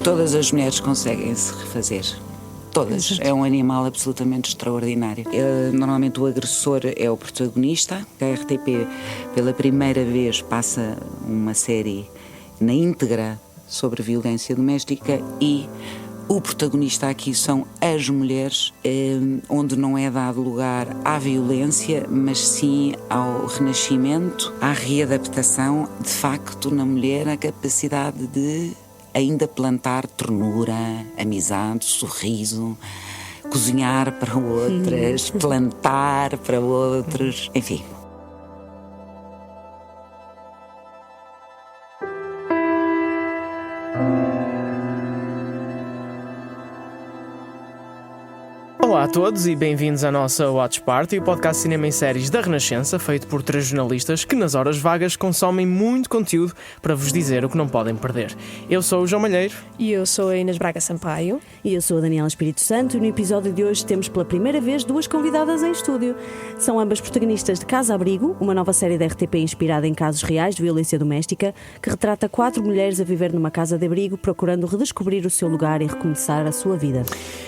Todas as mulheres conseguem se refazer. Todas. É um animal absolutamente extraordinário. Normalmente o agressor é o protagonista. A RTP, pela primeira vez, passa uma série na íntegra sobre violência doméstica e o protagonista aqui são as mulheres, onde não é dado lugar à violência, mas sim ao renascimento, à readaptação, de facto, na mulher, a capacidade de ainda plantar ternura, amizade, sorriso, cozinhar para outras, plantar para outros, enfim. Olá a todos e bem-vindos à nossa Watch Party, o podcast de cinema e séries da Renascença, feito por 3 jornalistas que nas horas vagas consomem muito conteúdo para vos dizer o que não podem perder. Eu sou o João Malheiro. E eu sou a Inês Braga Sampaio. E eu sou a Daniela Espírito Santo e no episódio de hoje temos pela primeira vez 2 convidadas em estúdio. São ambas protagonistas de Casa Abrigo, uma nova série da RTP inspirada em casos reais de violência doméstica, que retrata 4 mulheres a viver numa casa de abrigo procurando redescobrir o seu lugar e recomeçar a sua vida.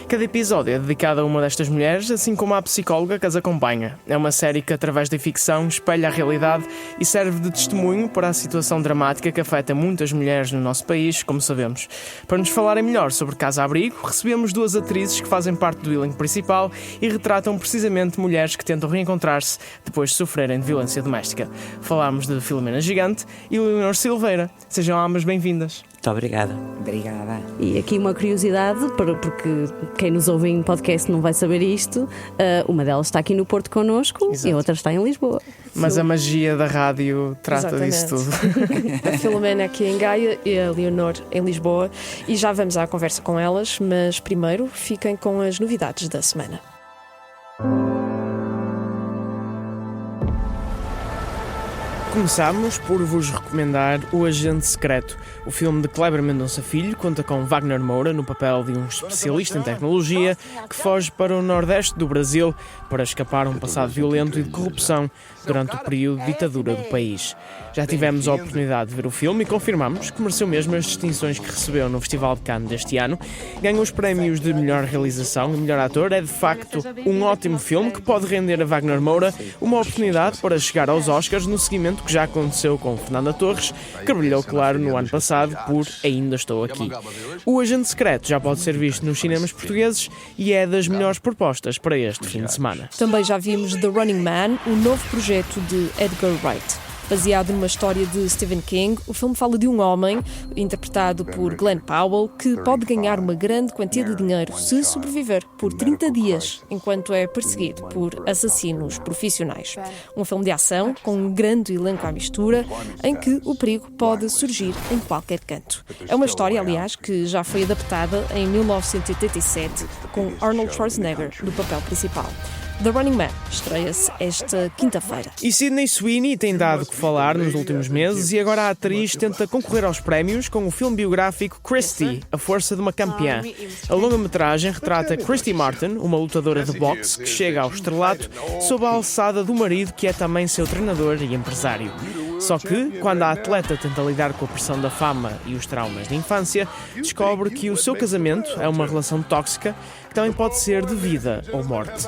Cada episódio é dedicado a uma destas mulheres, assim como à psicóloga que as acompanha. É uma série que, através da ficção, espelha a realidade e serve de testemunho para a situação dramática que afeta muitas mulheres no nosso país, como sabemos. Para nos falarem melhor sobre Casa Abrigo, recebemos 2 atrizes que fazem parte do elenco principal e retratam precisamente mulheres que tentam reencontrar-se depois de sofrerem de violência doméstica. Falámos de Filomena Gigante e Leonor Silveira. Sejam ambas bem-vindas. Muito obrigada. Obrigada. E aqui uma curiosidade, porque quem nos ouve em podcast não vai saber isto, uma delas está aqui no Porto connosco. Exato. E a outra está em Lisboa. Mas a magia da rádio trata disso tudo. A Filomena aqui em Gaia e a Leonor em Lisboa. E já vamos à conversa com elas, mas primeiro fiquem com as novidades da semana. Começámos por vos recomendar O Agente Secreto. O filme de Kleber Mendonça Filho conta com Wagner Moura no papel de um especialista em tecnologia que foge para o nordeste do Brasil para escapar a um passado violento e de corrupção durante o período de ditadura do país. Já tivemos a oportunidade de ver o filme e confirmamos que mereceu mesmo as distinções que recebeu no Festival de Cannes deste ano. Ganhou os prémios de melhor realização e melhor ator. É de facto um ótimo filme que pode render a Wagner Moura uma oportunidade para chegar aos Oscars, no seguimento que já aconteceu com Fernanda Torres, que brilhou, claro, no ano passado por Ainda Estou Aqui. O Agente Secreto já pode ser visto nos cinemas portugueses e é das melhores propostas para este fim de semana. Também já vimos The Running Man, o novo projeto de Edgar Wright. Baseado numa história de Stephen King, o filme fala de um homem, interpretado por Glenn Powell, que pode ganhar uma grande quantia de dinheiro se sobreviver por 30 dias, enquanto é perseguido por assassinos profissionais. Um filme de ação, com um grande elenco à mistura, em que o perigo pode surgir em qualquer canto. É uma história, aliás, que já foi adaptada em 1987, com Arnold Schwarzenegger no papel principal. The Running Man estreia-se esta quinta-feira. E Sydney Sweeney tem dado que falar nos últimos meses e agora a atriz tenta concorrer aos prémios com o filme biográfico Christy, A Força de uma Campeã. A longa-metragem retrata Christy Martin, uma lutadora de boxe que chega ao estrelato sob a alçada do marido que é também seu treinador e empresário. Só que, quando a atleta tenta lidar com a pressão da fama e os traumas de infância, descobre que o seu casamento é uma relação tóxica que também pode ser de vida ou morte.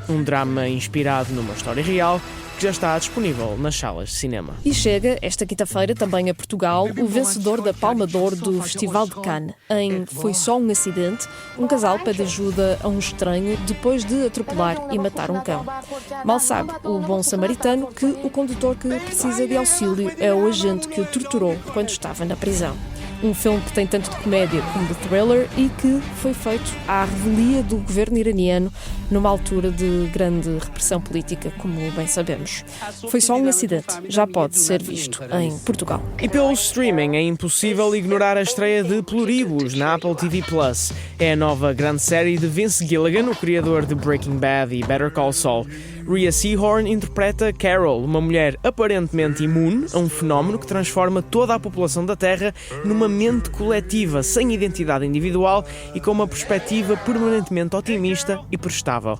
Um drama inspirado numa história real que já está disponível nas salas de cinema. E chega esta quinta-feira também a Portugal o vencedor da Palma de Ouro do Festival de Cannes. Em Foi Só um Acidente, um casal pede ajuda a um estranho depois de atropelar e matar um cão. Mal sabe o bom samaritano que o condutor que precisa de auxílio é o agente que o torturou quando estava na prisão. Um filme que tem tanto de comédia como de thriller e que foi feito à revelia do governo iraniano numa altura de grande repressão política, como bem sabemos. Foi Só um Acidente, já pode ser visto em Portugal. E pelo streaming é impossível ignorar a estreia de Pluribus na Apple TV+. É a nova grande série de Vince Gilligan, o criador de Breaking Bad e Better Call Saul. Rhea Seehorn interpreta Carol, uma mulher aparentemente imune a um fenómeno que transforma toda a população da Terra numa mente coletiva, sem identidade individual e com uma perspectiva permanentemente otimista e prestável.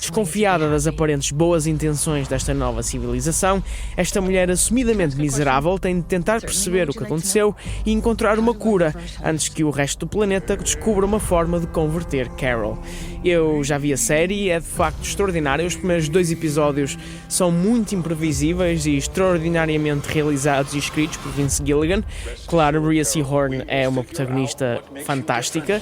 Desconfiada das aparentes boas intenções desta nova civilização, esta mulher assumidamente miserável tem de tentar perceber o que aconteceu e encontrar uma cura antes que o resto do planeta descubra uma forma de converter Carol. Eu já vi a série e é de facto extraordinária. Os primeiros 2 episódios são muito imprevisíveis e extraordinariamente realizados e escritos por Vince Gilligan. Claro, Rhea Seehorn é uma protagonista fantástica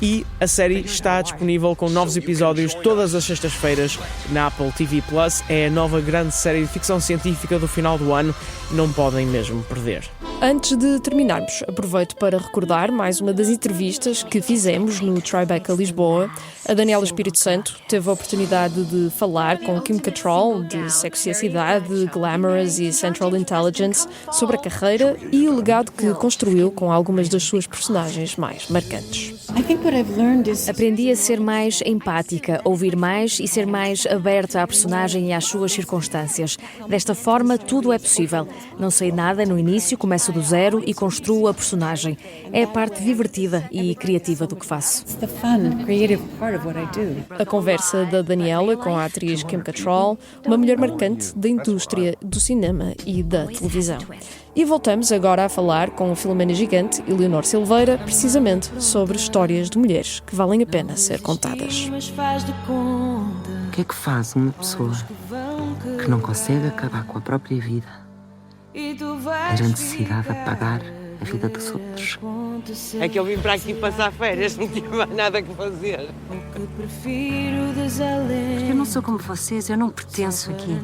e a série está disponível com novos episódios todas as sextas-feiras na Apple TV+. É a nova grande série de ficção científica do final do ano, não podem mesmo perder. Antes de terminarmos, aproveito para recordar mais uma das entrevistas que fizemos no Tribeca Lisboa. A Daniela Espírito Santo teve a oportunidade de falar com Kim Cattrall, de Sexo e a Cidade, Glamorous e Central Intelligence, sobre a carreira e o legado que construiu com algumas das suas personagens mais marcantes. Aprendi a ser mais empática, ouvir mais e ser mais aberta à personagem e às suas circunstâncias. Desta forma, tudo é possível. Não sei nada no início, começo do zero e construo a personagem. É a parte divertida e criativa do que faço. A conversa da Daniela com a atriz Kim Cattrall, uma mulher marcante da indústria do cinema e da televisão. E voltamos agora a falar com a Filomena Gigante e Leonor Silveira, precisamente sobre histórias de mulheres que valem a pena ser contadas. O que é que faz uma pessoa que não consegue acabar com a própria vida ter a necessidade de apagar a vida dos outros? É que eu vim para aqui passar férias, não tinha mais nada que fazer. Eu não sou como vocês, eu não pertenço aqui.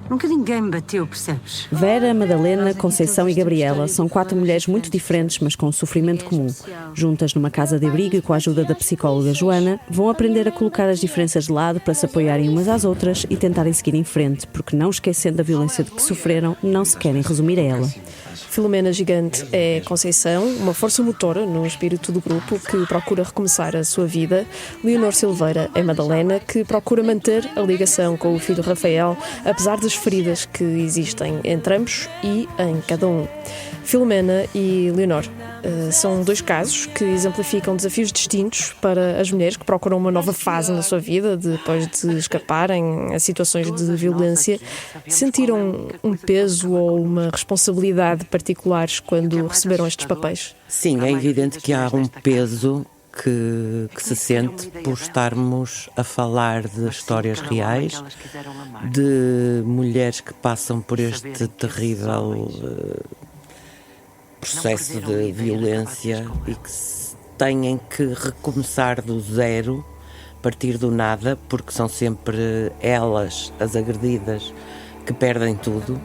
Nunca ninguém me bateu, percebes? Vera, Madalena, Conceição e Gabriela são 4 mulheres muito diferentes, mas com um sofrimento comum. Juntas numa casa de abrigo e com a ajuda da psicóloga Joana, vão aprender a colocar as diferenças de lado para se apoiarem umas às outras e tentarem seguir em frente, porque não esquecendo a violência de que sofreram, não se querem resumir a ela. Filomena Gigante é Conceição, uma força motora no espírito do grupo que procura recomeçar a sua vida. Leonor Silveira é Madalena, que procura manter a ligação com o filho Rafael, apesar das feridas que existem entre ambos e em cada um. Filomena e Leonor são 2 casos que exemplificam desafios distintos para as mulheres que procuram uma nova fase na sua vida depois de escaparem a situações de violência. Sentiram um peso ou uma responsabilidade particulares quando receberam estes papéis? Sim, é evidente que há um peso que se sente por estarmos a falar de histórias reais, de mulheres que passam por este terrível processo de violência e que têm que recomeçar do zero, partir do nada, porque são sempre elas, as agredidas, que perdem tudo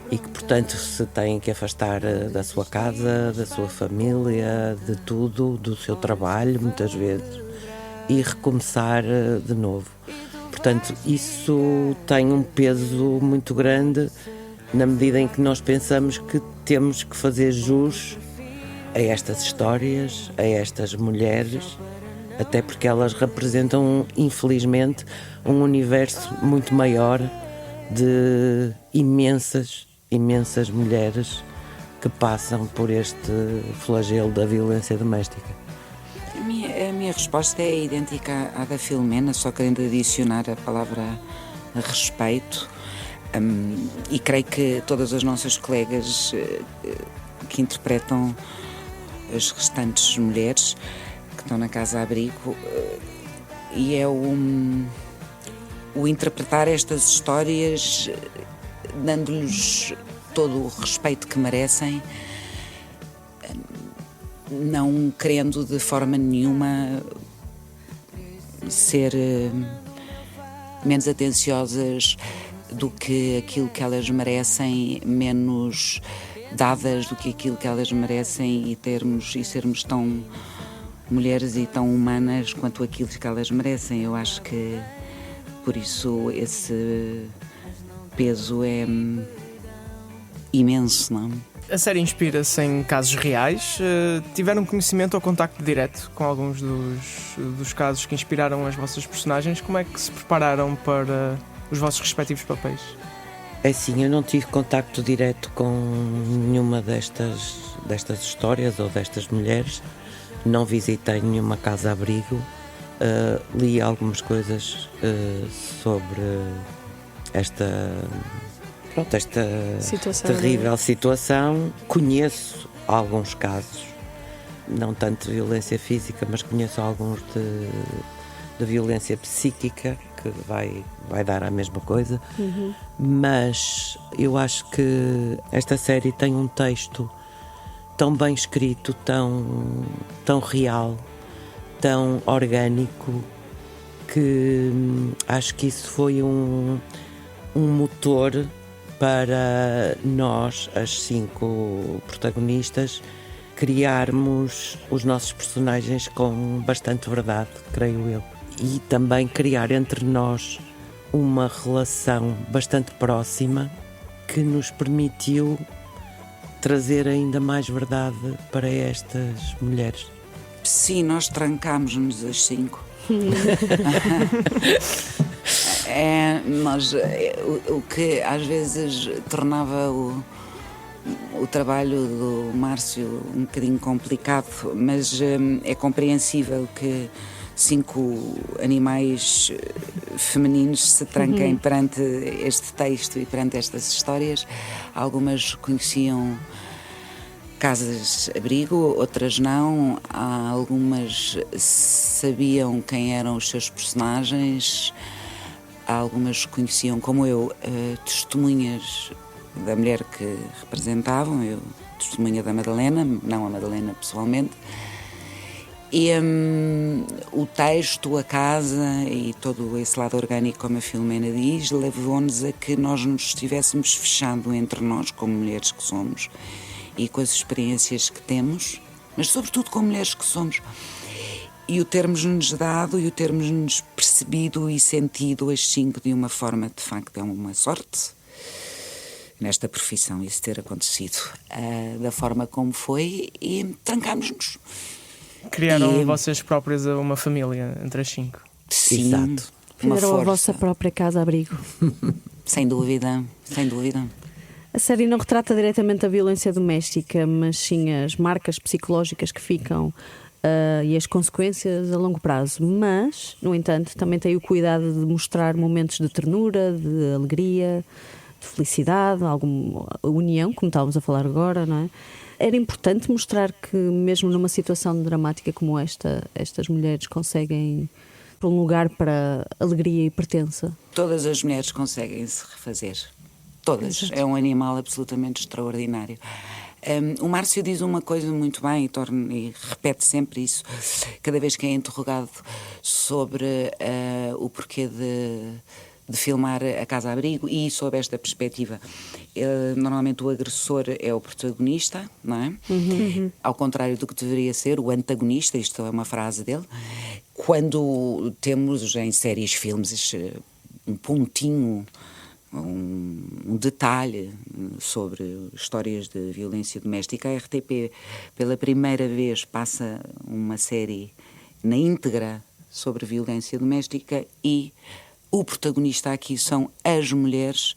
e que, portanto, se têm que afastar da sua casa, da sua família, de tudo, do seu trabalho, muitas vezes, e recomeçar de novo. Portanto, isso tem um peso muito grande na medida em que nós pensamos que temos que fazer jus a estas histórias, a estas mulheres, até porque elas representam, infelizmente, um universo muito maior de imensas mulheres que passam por este flagelo da violência doméstica. A minha resposta é idêntica à da Filomena, só querendo adicionar a palavra respeito. E creio que todas as nossas colegas que interpretam as restantes mulheres que estão na casa-abrigo, e é o interpretar estas histórias dando-lhes todo o respeito que merecem, não querendo de forma nenhuma ser menos atenciosas do que aquilo que elas merecem, menos dadas do que aquilo que elas merecem, e sermos tão mulheres e tão humanas quanto aquilo que elas merecem. Eu acho que por isso esse peso é imenso, não? A série inspira-se em casos reais. Tiveram conhecimento ou contacto direto com alguns dos casos que inspiraram as vossas personagens? Como é que se prepararam para os vossos respectivos papéis? É assim, eu não tive contacto direto com nenhuma destas histórias ou destas mulheres. Não visitei nenhuma casa-abrigo. Li algumas coisas sobre esta terrível situação. Conheço alguns casos, não tanto de violência física, mas conheço alguns de violência psíquica, que vai dar a mesma coisa. Mas eu acho que esta série tem um texto tão bem escrito, tão real, tão orgânico, que acho que isso foi um motor para nós, as 5 protagonistas, criarmos os nossos personagens com bastante verdade, creio eu. E também criar entre nós uma relação bastante próxima que nos permitiu trazer ainda mais verdade para estas mulheres. Sim, nós trancámos-nos as 5. O que às vezes tornava o trabalho do Márcio um bocadinho complicado, mas é compreensível que 5 animais femininos se tranquem perante este texto e perante estas histórias. Algumas conheciam casas-abrigo, outras não. Algumas sabiam quem eram os seus personagens. Algumas conheciam, como eu, testemunhas da mulher que representavam. Eu, testemunha da Madalena, não a Madalena pessoalmente. E o texto, a casa e todo esse lado orgânico, como a Filomena diz, levou-nos a que nós nos estivéssemos fechando entre nós, como mulheres que somos, e com as experiências que temos, mas sobretudo como mulheres que somos. E o termos-nos dado e o termos-nos percebido e sentido as 5 de uma forma, de facto, é uma sorte nesta profissão isso ter acontecido da forma como foi, e trancámos-nos. Criaram vocês próprias uma família entre as 5. Sim, exato. Fizeram a vossa própria casa-abrigo. Sem dúvida, sem dúvida. A série não retrata diretamente a violência doméstica, mas sim as marcas psicológicas que ficam e as consequências a longo prazo. Mas, no entanto, também tem o cuidado de mostrar momentos de ternura, de alegria, de felicidade, alguma união, como estávamos a falar agora, não é? Era importante mostrar que, mesmo numa situação dramática como esta, estas mulheres conseguem prolongar para alegria e pertença. Todas as mulheres conseguem se refazer. Todas. Exato. É um animal absolutamente extraordinário. O Márcio diz uma coisa muito bem e repete sempre isso, cada vez que é interrogado sobre o porquê de filmar a casa-abrigo e sob esta perspectiva. Normalmente o agressor é o protagonista, não é? Ao contrário do que deveria ser o antagonista, isto é uma frase dele. Quando temos em séries, filmes, um pontinho, um detalhe sobre histórias de violência doméstica, a RTP pela primeira vez passa uma série na íntegra sobre violência doméstica e o protagonista aqui são as mulheres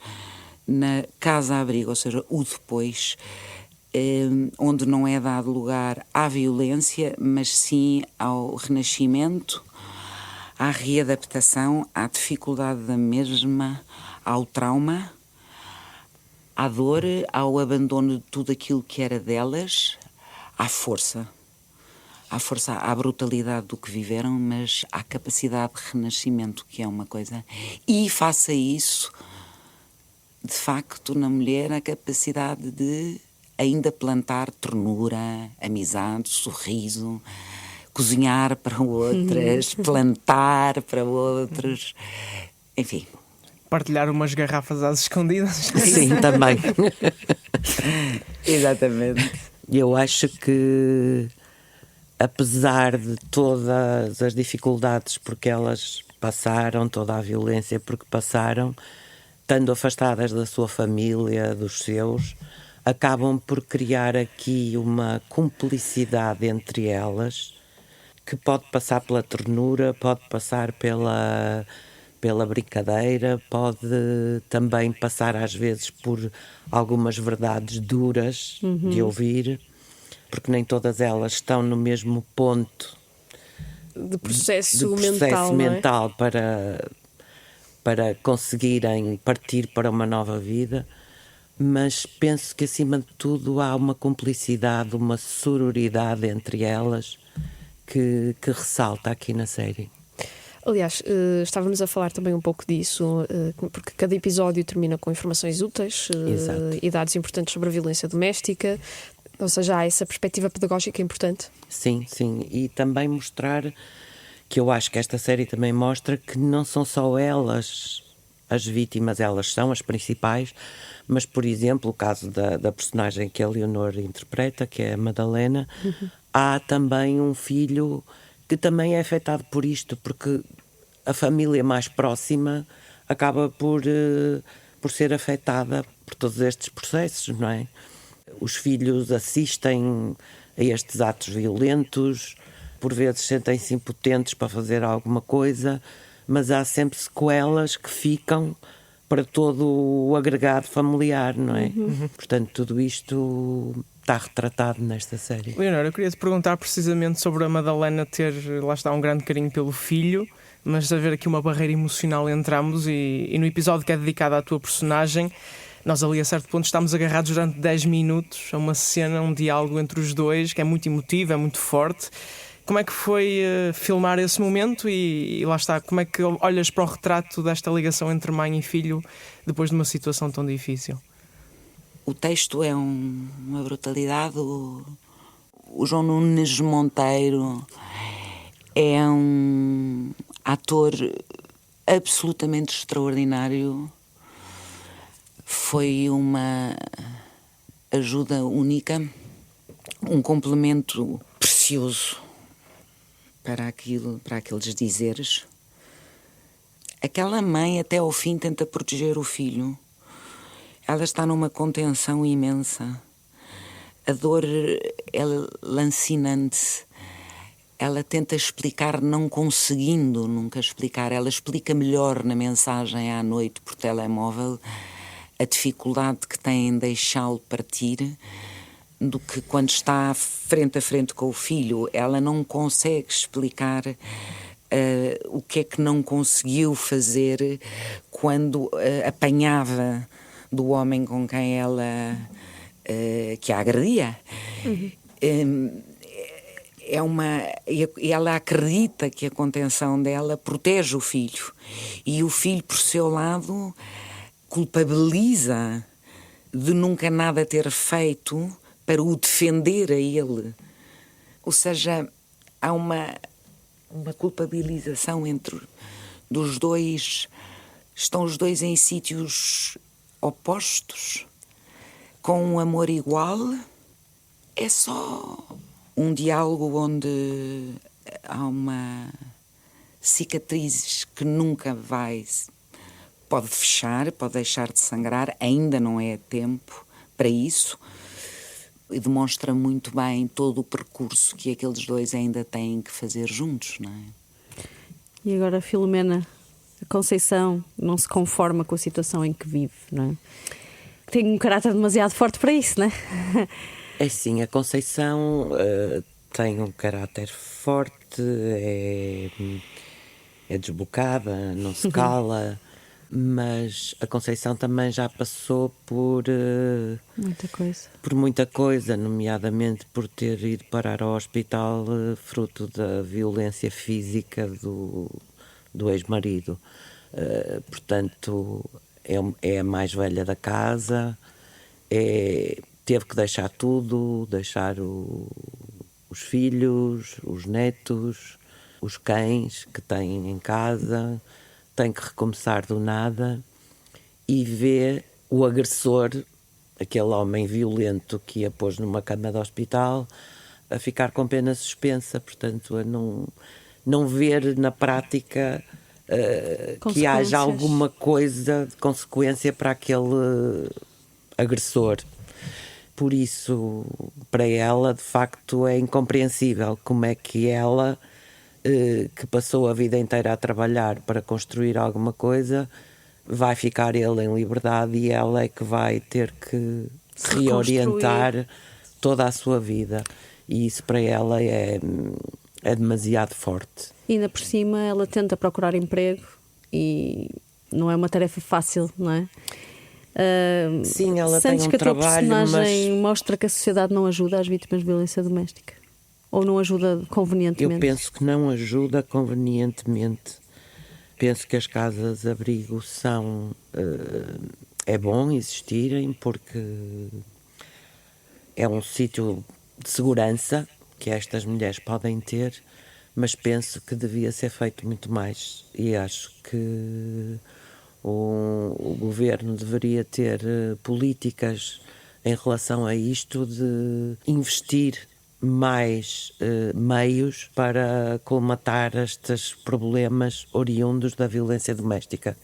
na casa-abrigo, ou seja, o depois, onde não é dado lugar à violência, mas sim ao renascimento, à readaptação, à dificuldade da mesma, ao trauma, à dor, ao abandono de tudo aquilo que era delas, à força, à brutalidade do que viveram, mas à capacidade de renascimento, que é uma coisa. E face a isso, de facto, na mulher, a capacidade de ainda plantar ternura, amizade, sorriso, cozinhar para outras, plantar para outros, enfim. Partilhar umas garrafas às escondidas. Sim, também. Exatamente. Eu acho que, apesar de todas as dificuldades porque elas passaram, toda a violência porque passaram, estando afastadas da sua família, dos seus, acabam por criar aqui uma cumplicidade entre elas que pode passar pela ternura, pode passar pela pela brincadeira, pode também passar às vezes por algumas verdades duras de ouvir, porque nem todas elas estão no mesmo ponto De processo, mental para conseguirem partir para uma nova vida. Mas penso que, acima de tudo, há uma cumplicidade, uma sororidade entre elas que ressalta aqui na série. Aliás, estávamos a falar também um pouco disso, porque cada episódio termina com informações úteis e dados importantes sobre a violência doméstica, ou seja, há essa perspectiva pedagógica importante. Sim, e também mostrar que eu acho que esta série também mostra que não são só elas as vítimas, elas são as principais, mas, por exemplo, o caso da personagem que a Leonor interpreta, que é a Madalena, há também um filho que também é afetado por isto, porque a família mais próxima acaba por ser afetada por todos estes processos, não é? Os filhos assistem a estes atos violentos, por vezes sentem-se impotentes para fazer alguma coisa, mas há sempre sequelas que ficam para todo o agregado familiar, não é? Portanto, tudo isto está retratado nesta série. Leonor, eu queria te perguntar precisamente sobre a Madalena ter, lá está, um grande carinho pelo filho, mas haver aqui uma barreira emocional entre ambos, e no episódio que é dedicado à tua personagem, nós ali a certo ponto estamos agarrados durante 10 minutos a uma cena, um diálogo entre os dois que é muito emotivo, é muito forte. Como é que foi filmar esse momento e lá está, como é que olhas para o retrato desta ligação entre mãe e filho depois de uma situação tão difícil? O texto é uma brutalidade. O João Nunes Monteiro é um ator absolutamente extraordinário. Foi uma ajuda única, um complemento precioso para aqueles dizeres. Aquela mãe até ao fim tenta proteger o filho. Ela está numa contenção imensa. A dor é lancinante. Ela tenta explicar, não conseguindo nunca explicar. Ela explica melhor na mensagem à noite por telemóvel a dificuldade que tem em deixá-lo partir do que quando está frente a frente com o filho. Ela não consegue explicar o que é que não conseguiu fazer quando apanhava do homem com quem ela que a agredia. Ela acredita que a contenção dela protege o filho, e o filho, por seu lado, culpabiliza de nunca nada ter feito para o defender a ele. Ou seja, há uma culpabilização dos dois. Estão os dois em sítios opostos, com um amor igual. É só um diálogo onde há uma cicatriz que nunca pode fechar, pode deixar de sangrar, ainda não é tempo para isso, e demonstra muito bem todo o percurso que aqueles dois ainda têm que fazer juntos, não é? E agora, Filomena, a Conceição não se conforma com a situação em que vive, não é? Tem um caráter demasiado forte para isso, não é? É sim, a Conceição tem um caráter forte, é desbocada, não se cala, mas a Conceição também já passou por muita coisa, nomeadamente por ter ido parar ao hospital fruto da violência física do ex-marido. Portanto, é a mais velha da casa, teve que deixar tudo, deixar os filhos, os netos, os cães que têm em casa, tem que recomeçar do nada e vê o agressor, aquele homem violento que a pôs numa cama de hospital, a ficar com pena suspensa, portanto, a não ver na prática que haja alguma coisa de consequência para aquele agressor. Por isso, para ela, de facto, é incompreensível como é que ela que passou a vida inteira a trabalhar para construir alguma coisa, vai ficar ele em liberdade e ela é que vai ter que Se reorientar toda a sua vida. E isso para ela é demasiado forte. E ainda por cima ela tenta procurar emprego e não é uma tarefa fácil, não é? Sim, ela tem sentes um que a tua trabalho, personagem mas mostra que a sociedade não ajuda as vítimas de violência doméstica? Ou não ajuda convenientemente? eu penso que não ajuda convenientemente. Penso que as casas-abrigo são... é bom existirem porque é um sítio de segurança que estas mulheres podem ter, mas penso que devia ser feito muito mais. E acho que o governo deveria ter políticas em relação a isto, de investir mais meios para colmatar estes problemas oriundos da violência doméstica.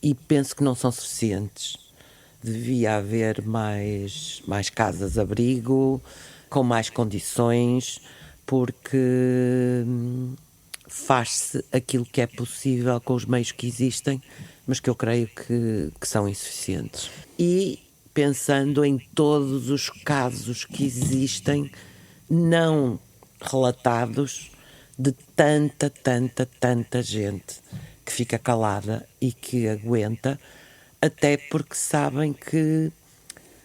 E penso que não são suficientes. Devia haver mais casas-abrigo, com mais condições, porque faz-se aquilo que é possível com os meios que existem, mas que eu creio que são insuficientes. E pensando em todos os casos que existem não relatados de tanta gente que fica calada e que aguenta, até porque sabem que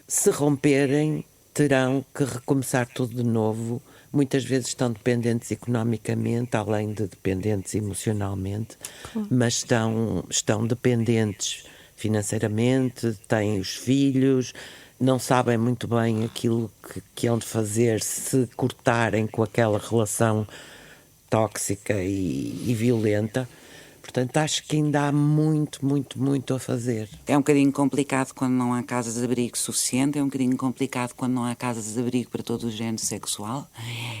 se romperem terão que recomeçar tudo de novo. Muitas vezes estão dependentes economicamente, além de dependentes emocionalmente, mas estão dependentes financeiramente, têm os filhos, não sabem muito bem aquilo que hão de fazer se cortarem com aquela relação tóxica e violenta. Portanto, acho que ainda há muito a fazer. É um bocadinho complicado quando não há casas de abrigo suficiente, é um bocadinho complicado quando não há casas de abrigo para todo o género sexual,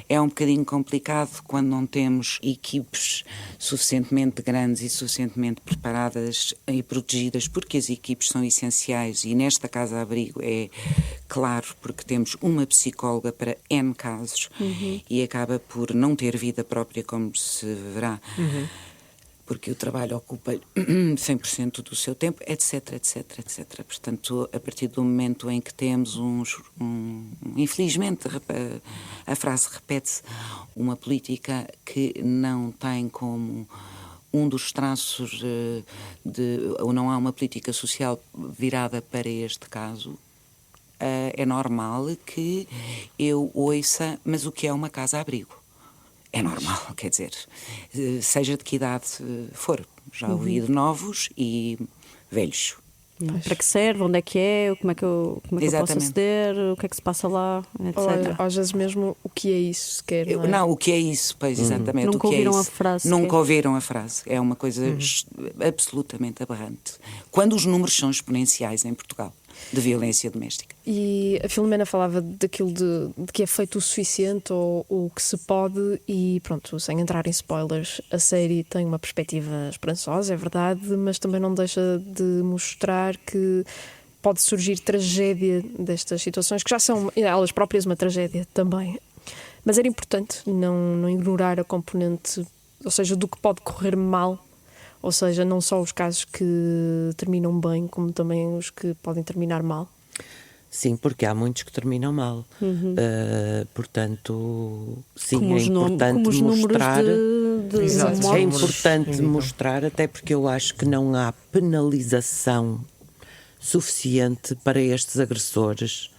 é um bocadinho complicado quando não temos equipes suficientemente grandes e suficientemente preparadas e protegidas, porque as equipes são essenciais e nesta casa de abrigo é claro, porque temos uma psicóloga para N casos e acaba por não ter vida própria, como se verá. Porque o trabalho ocupa 100% do seu tempo, etc. Portanto, a partir do momento em que temos infelizmente, a frase repete-se, uma política que não tem como um dos traços ou não há uma política social virada para este caso, é normal que eu ouça, mas o que é uma casa-abrigo? É normal, quer dizer, seja de que idade for. Já ouvi de novos e velhos. Para que serve, onde é que é, como é que eu posso aceder, o que é que se passa lá, etc. Ou às vezes mesmo o que é isso sequer, não é? Não, o que é isso, pois exatamente. Nunca o que ouviram é a isso. frase. Nunca ouviram a frase. É uma coisa absolutamente aberrante. Quando os números são exponenciais em Portugal, de violência doméstica. E a Filomena falava daquilo de que é feito o suficiente ou o que se pode e pronto, sem entrar em spoilers, a série tem uma perspectiva esperançosa, é verdade, mas também não deixa de mostrar que pode surgir tragédia destas situações, que já são elas próprias uma tragédia também. Mas era importante não ignorar a componente, ou seja, do que pode correr mal. Ou seja, não só os casos que terminam bem, como também os que podem terminar mal. Sim, porque há muitos que terminam mal. Portanto, sim, como é importante mostrar. Exato. É importante mostrar, até porque eu acho que não há penalização suficiente para estes agressores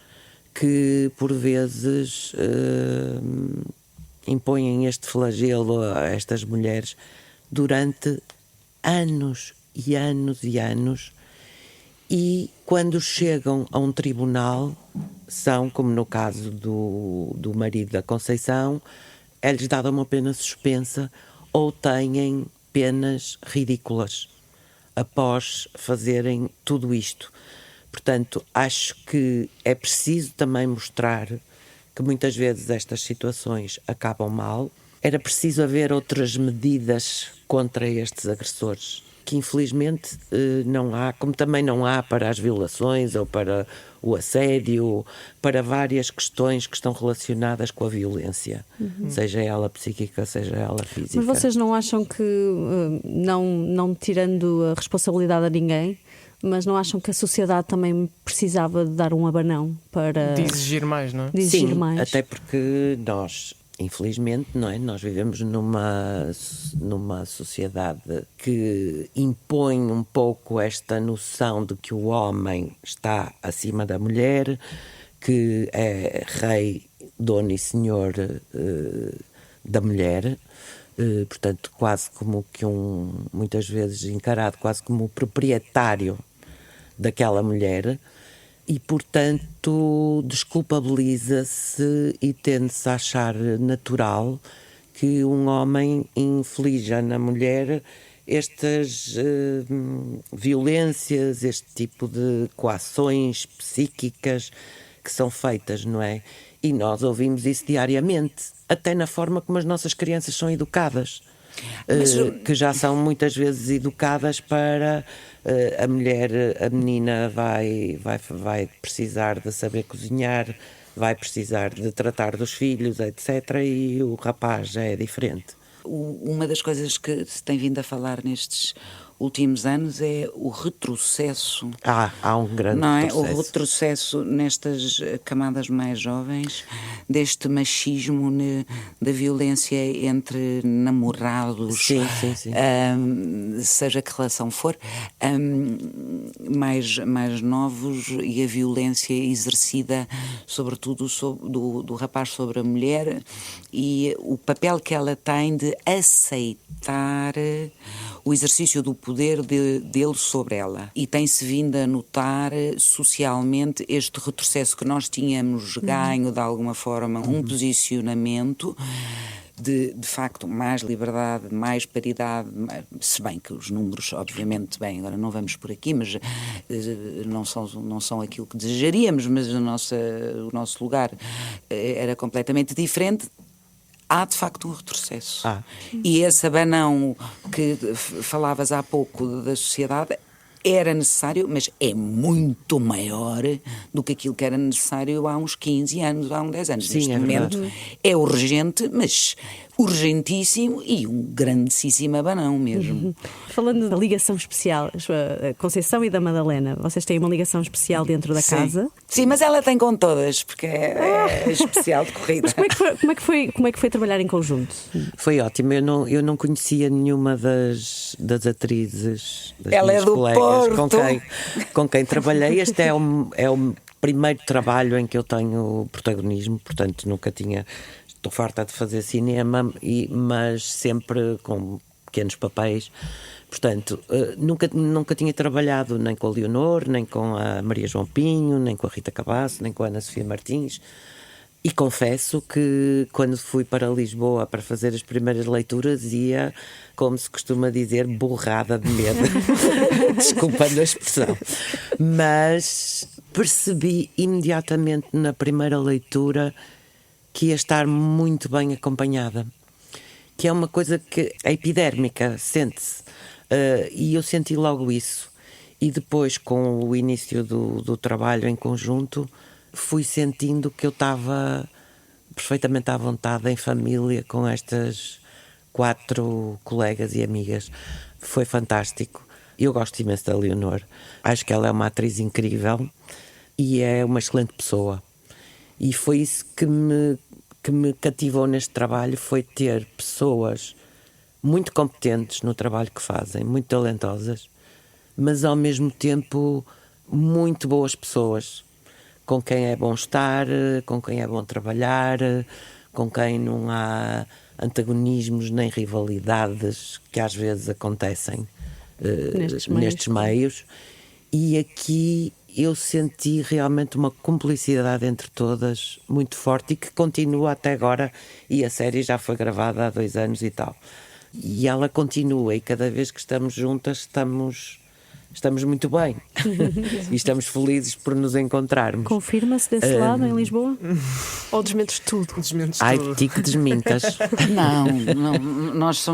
que, por vezes, impõem este flagelo a estas mulheres durante anos e anos, e quando chegam a um tribunal são, como no caso do marido da Conceição, é-lhes dada uma pena suspensa ou têm penas ridículas após fazerem tudo isto. Portanto, acho que é preciso também mostrar que muitas vezes estas situações acabam mal. Era preciso haver outras medidas contra estes agressores. que infelizmente não há, como também não há para as violações ou para o assédio, para várias questões que estão relacionadas com a violência, seja ela psíquica, seja ela física. Mas vocês não acham que, não tirando a responsabilidade a ninguém, mas não acham que a sociedade também precisava de dar um abanão para... De exigir mais, não é? De exigir Sim, mais. até porque nós, infelizmente, não é? Nós vivemos numa sociedade que impõe um pouco esta noção de que o homem está acima da mulher, que é rei, dono e senhor da mulher, portanto quase como que muitas vezes encarado quase como o proprietário daquela mulher. E, portanto, desculpabiliza-se e tende-se a achar natural que um homem inflija na mulher estas violências, este tipo de coações psíquicas que são feitas, não é? E nós ouvimos isso diariamente, até na forma como as nossas crianças são educadas. Que já são muitas vezes educadas para a mulher, a menina vai precisar de saber cozinhar, vai precisar de tratar dos filhos, etc. E o rapaz é diferente. Uma das coisas que se tem vindo a falar nestes últimos anos é o retrocesso. Há um grande não é? retrocesso. O retrocesso nestas camadas mais jovens, deste machismo, da violência entre namorados, Sim. seja que relação for, mais novos, e a violência exercida sobretudo do rapaz sobre a mulher, e o papel que ela tem de aceitar o exercício do poder dele sobre ela. E tem-se vindo a notar socialmente este retrocesso que nós tínhamos ganho, de alguma forma, um posicionamento de facto, mais liberdade, mais paridade, se bem que os números, obviamente, bem, agora não vamos por aqui, mas não são aquilo que desejaríamos, mas o nosso lugar era completamente diferente. Há, de facto, um retrocesso. E esse abanão que falavas há pouco da sociedade era necessário, mas é muito maior do que aquilo que era necessário há uns 15 anos, há uns 10 anos. Sim, Neste momento é urgente, mas urgentíssimo, e um grandíssimo abanão mesmo. Falando da ligação especial, a Conceição e da Madalena, vocês têm uma ligação especial dentro da casa? Sim, mas ela tem com todas, porque é especial de corrida. Mas como é que foi trabalhar em conjunto? Foi ótimo, eu não conhecia nenhuma das atrizes, das ela minhas é do colegas Porto. com quem trabalhei. Este é o primeiro trabalho em que eu tenho protagonismo, portanto estou farta de fazer cinema, mas sempre com pequenos papéis. Portanto, nunca tinha trabalhado nem com a Leonor, nem com a Maria João Pinho, nem com a Rita Cabasso, nem com a Ana Sofia Martins. E confesso que quando fui para Lisboa para fazer as primeiras leituras ia, como se costuma dizer, borrada de medo. Desculpando a expressão. Mas percebi imediatamente na primeira leitura que ia estar muito bem acompanhada. Que é uma coisa que é epidérmica, sente-se. E eu senti logo isso. E depois, com o início do trabalho em conjunto, fui sentindo que eu estava perfeitamente à vontade, em família, com estas 4 colegas e amigas. Foi fantástico. Eu gosto imenso da Leonor. Acho que ela é uma atriz incrível e é uma excelente pessoa. E foi isso que me cativou neste trabalho, foi ter pessoas muito competentes no trabalho que fazem, muito talentosas, mas ao mesmo tempo muito boas pessoas, com quem é bom estar, com quem é bom trabalhar, com quem não há antagonismos nem rivalidades que às vezes acontecem nestes meios. E aqui eu senti realmente uma cumplicidade entre todas muito forte e que continua até agora, e a série já foi gravada há 2 anos e tal. E ela continua, e cada vez que estamos juntas estamos estamos muito bem e estamos felizes por nos encontrarmos. Confirma-se desse lado, em Lisboa? Ou desmentes tudo? Ai, ti que desmintas. Não, nós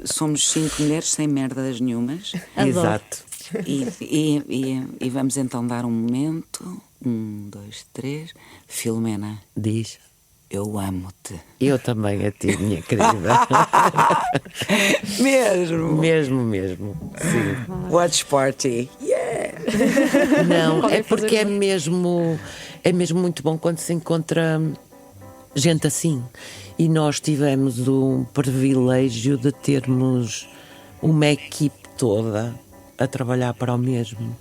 somos 5 mulheres sem merdas nenhumas. Exato. E vamos então dar um momento. 1, 2, 3. Filomena, Diz. eu amo-te. Eu também a ti, minha querida. Mesmo. Sim. Watch party. Não, Podem é porque fazer é mesmo muito bom quando se encontra gente assim. E nós tivemos o privilégio de termos uma equipe toda a trabalhar para o mesmo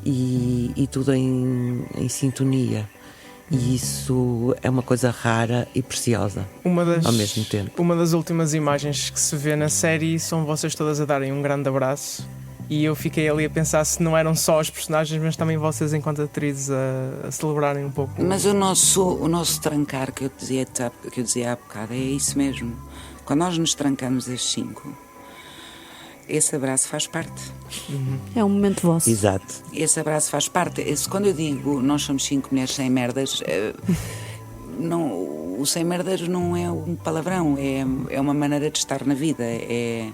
e tudo em sintonia. E isso é uma coisa rara e preciosa ao mesmo tempo. Uma das últimas imagens que se vê na série são vocês todas a darem um grande abraço. E eu fiquei ali a pensar se não eram só os personagens, mas também vocês enquanto atrizes a celebrarem um pouco. Mas o nosso trancar que eu dizia há bocado é isso mesmo. Quando nós nos trancamos as 5, esse abraço faz parte. É um momento vosso. Exato. Esse abraço faz parte. Quando eu digo nós somos 5 mulheres sem merdas, o sem merdas não é um palavrão, é uma maneira de estar na vida. É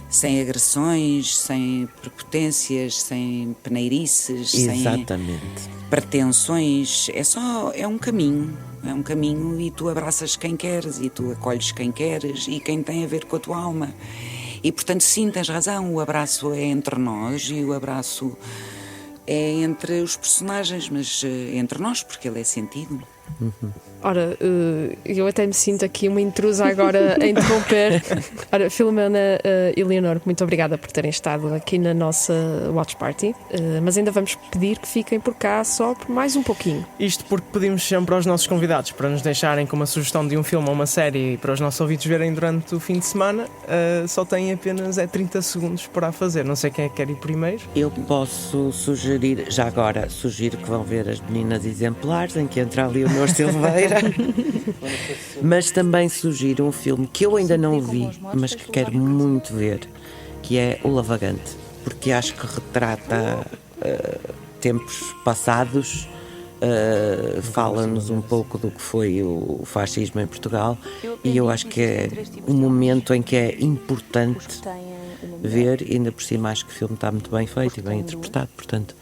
sem agressões, sem prepotências, sem peneirices, Exatamente. sem pretensões. É um caminho. É um caminho e tu abraças quem queres e tu acolhes quem queres e quem tem a ver com a tua alma. E, portanto, sim, tens razão, o abraço é entre nós e o abraço é entre os personagens, mas entre nós, porque ele é sentido. Ora, eu até me sinto aqui uma intrusa agora a interromper. Ora, Filomena e Leonor, muito obrigada por terem estado aqui na nossa Watch Party, mas ainda vamos pedir que fiquem por cá só por mais um pouquinho. Isto porque pedimos sempre aos nossos convidados para nos deixarem com uma sugestão de um filme ou uma série para os nossos ouvintes verem durante o fim de semana. Só têm apenas 30 segundos para a fazer. Não sei quem é que quer ir primeiro. Eu posso sugerir, já agora, sugiro que vão ver As Meninas Exemplares, em que entra a Leonor Silveira. Mas também sugiro um filme que eu ainda não vi, mas que quero muito ver, que é O Lavagante, porque acho que retrata tempos passados, fala-nos um pouco do que foi o fascismo em Portugal, e eu acho que é um momento em que é importante ver, e ainda por cima acho que o filme está muito bem feito e bem interpretado, portanto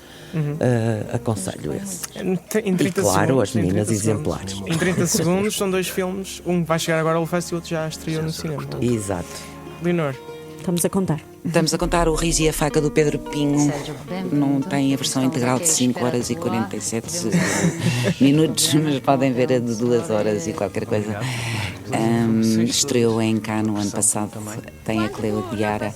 aconselho esse. Em 30 e claro, segundos, As Meninas Exemplares. Em 30 segundos são 2 filmes, um vai chegar agora ao festival e o outro já estreou no cinema. Exato. Leonor. Estamos a contar. Estamos a contar O Riso e a Faca do Pedro Pinho. Não tem a versão integral de 5 horas e 47 minutos, mas podem ver a de 2 horas e qualquer coisa. Estreou em Cannes no ano passado. Tem a Cleo Diara,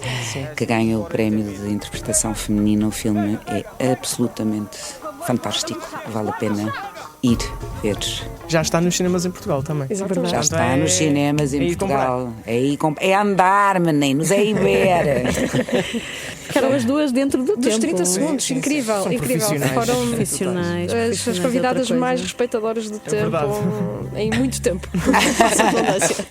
que ganhou o prémio de interpretação feminina. O filme é absolutamente fantástico. Vale a pena ir ver. Já está nos cinemas em Portugal também. Exatamente. Já está nos cinemas em Portugal. É andar, meninos, é ir ver. Ficaram as duas dentro do Dos tempo. 30 segundos, incrível, São incrível. profissionais. Foram Profissionais. as convidadas outra mais coisa. respeitadoras do tempo verdade. em muito tempo. Passa a redundância.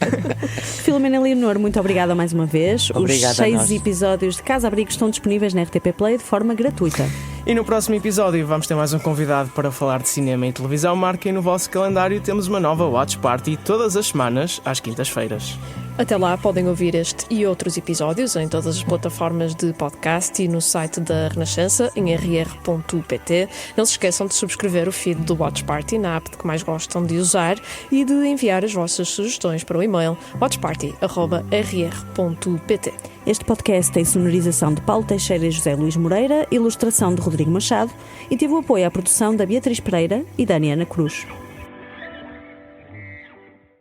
Filomena e Leonor, muito obrigada mais uma vez. Obrigada Os a 6 nós. episódios de Casa Abrigo estão disponíveis na RTP Play de forma gratuita. E no próximo episódio vamos ter mais um convidado para falar de cinema e televisão. Marquem no vosso calendário, temos uma nova Watch Party todas as semanas, às quintas-feiras. Até lá podem ouvir este e outros episódios em todas as plataformas de podcast e no site da Renascença em rr.pt. Não se esqueçam de subscrever o feed do Watch Party na app que mais gostam de usar e de enviar as vossas sugestões para o e-mail watchparty@rr.pt. Este podcast tem sonorização de Paulo Teixeira e José Luís Moreira, ilustração de Rodrigo Machado e teve o apoio à produção da Beatriz Pereira e da Ana Cruz.